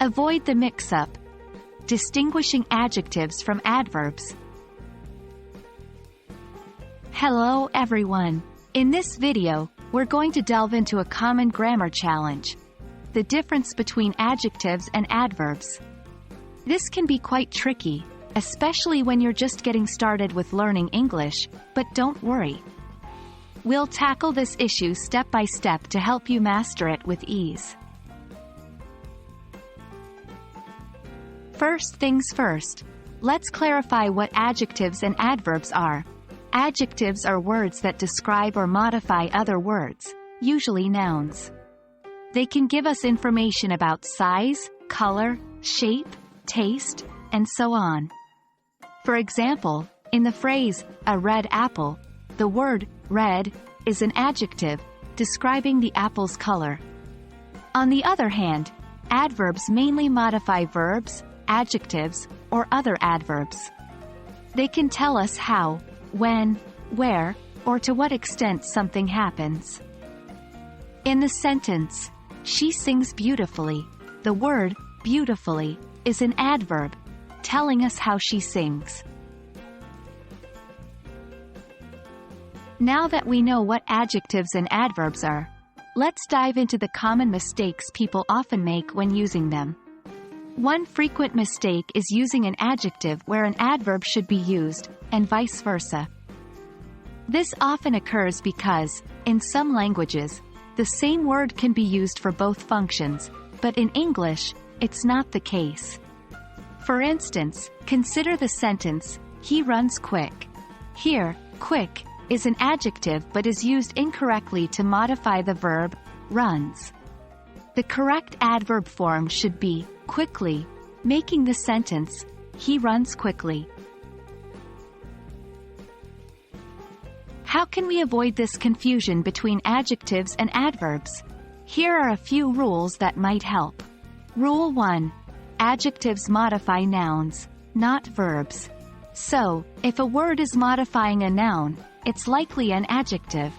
Avoid the mix-up. Distinguishing adjectives from adverbs. Hello everyone. In this video, we're going to delve into a common grammar challenge: the difference between adjectives and adverbs. This can be quite tricky, especially when you're just getting started with learning English, but don't worry. We'll tackle this issue step by step to help you master it with ease. First things first, let's clarify what adjectives and adverbs are. Adjectives are words that describe or modify other words, usually nouns. They can give us information about size, color, shape, taste, and so on. For example, in the phrase, a red apple, the word red is an adjective describing the apple's color. On the other hand, adverbs mainly modify verbs, adjectives, or other adverbs. They can tell us how, when, where, or to what extent something happens. In the sentence, she sings beautifully, the word beautifully is an adverb, telling us how she sings. Now that we know what adjectives and adverbs are, let's dive into the common mistakes people often make when using them. One frequent mistake is using an adjective where an adverb should be used, and vice versa. This often occurs because, in some languages, the same word can be used for both functions, but in English, it's not the case. For instance, consider the sentence, he runs quick. Here, quick is an adjective but is used incorrectly to modify the verb, runs. The correct adverb form should be quickly, making the sentence, he runs quickly. How can we avoid this confusion between adjectives and adverbs? Here are a few rules that might help. Rule 1. Adjectives modify nouns, not verbs. So, if a word is modifying a noun, it's likely an adjective.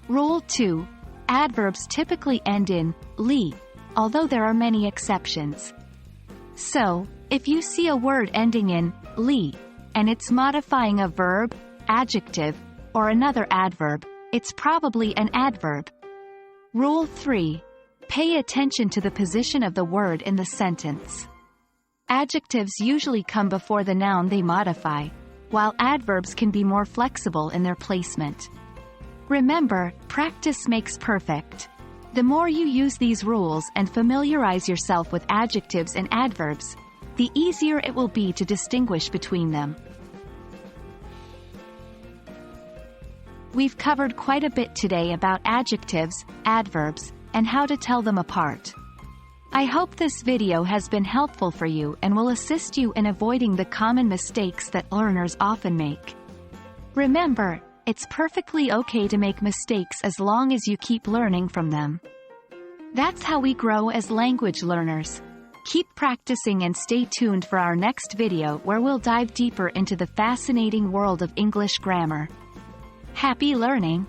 Rule 2. Adverbs typically end in -ly, although there are many exceptions. So, if you see a word ending in -ly, and it's modifying a verb, adjective, or another adverb, it's probably an adverb. Rule 3. Pay attention to the position of the word in the sentence. Adjectives usually come before the noun they modify, while adverbs can be more flexible in their placement. Remember, practice makes perfect. The more you use these rules and familiarize yourself with adjectives and adverbs, the easier it will be to distinguish between them. We've covered quite a bit today about adjectives, adverbs, and how to tell them apart. I hope this video has been helpful for you and will assist you in avoiding the common mistakes that learners often make. Remember, it's perfectly okay to make mistakes as long as you keep learning from them. That's how we grow as language learners. Keep practicing and stay tuned for our next video where we'll dive deeper into the fascinating world of English grammar. Happy learning!